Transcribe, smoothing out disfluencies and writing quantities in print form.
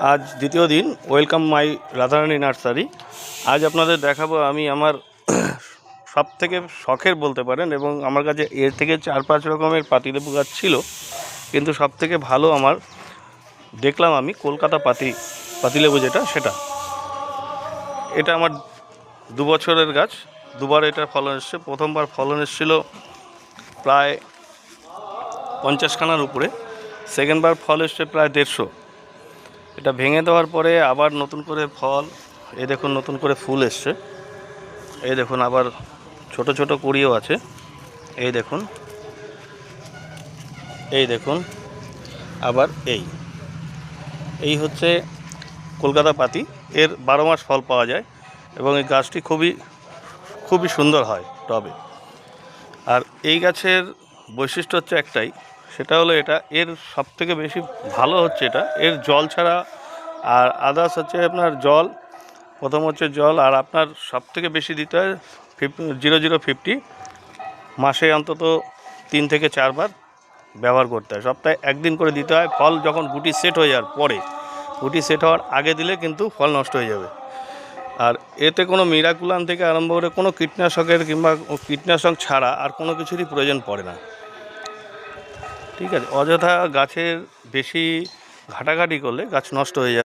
आज द्वितीय दिन वेलकाम माई राधारानी नार्सारी। आज আপনাদের দেখাবো আমি আমার সবথেকে শখের বলতে পারেন এবং আমার কাছে এর থেকে 4-5 রকমের পাতিলেবু গাছ ছিল, কিন্তু সবথেকে ভালো আমার দেখলাম আমি কলকাতা পাতিলেবু যেটা সেটা। এটা আমার 2 বছরের গাছ, দুবার এটার ফলন এসছে। প্রথমবার ফলন এসেছিল প্রায় 50 খানার উপরে, সেকেন্ডবার ফল এসছে প্রায় 150। এটা ভেঙে দেওয়ার পরে আবার নতুন করে ফল, এই দেখুন নতুন করে ফুল এসছে, এই দেখুন আবার ছোট ছোট কুড়িও আছে, এই দেখুন, এই দেখুন আবার এই হচ্ছে কলকাতা পাতি। এর 12 মাস ফল পাওয়া যায় এবং এই গাছটি খুবই সুন্দর হয় টবে। আর এই গাছের বৈশিষ্ট্য হচ্ছে একটাই, সেটা হলো এর সবথেকে বেশি ভালো হচ্ছে এর জল ছাড়া আর আদার্স হচ্ছে আপনার জল, প্রথম হচ্ছে জল, আর আপনার সবথেকে বেশি দিতে হয় 0050 মাসে অন্তত 3 থেকে 4 বার ব্যবহার করতে হয়, সপ্তাহে একদিন করে দিতে হয়। ফল যখন গুটি সেট হয়ে যাওয়ার পরে, গুটি সেট হওয়ার আগে দিলে কিন্তু ফল নষ্ট হয়ে যাবে। আর এতে কোনো মিরাকুলাম থেকে আরম্ভ করে কোনো কীটনাশকের কিংবা কীটনাশক ছাড়া আর কোনো কিছুরই প্রয়োজন পড়ে না, ঠিক আছে। অযথা গাছের বেশি ঘাটাঘাটি করলে গাছ নষ্ট হয়ে যাবে।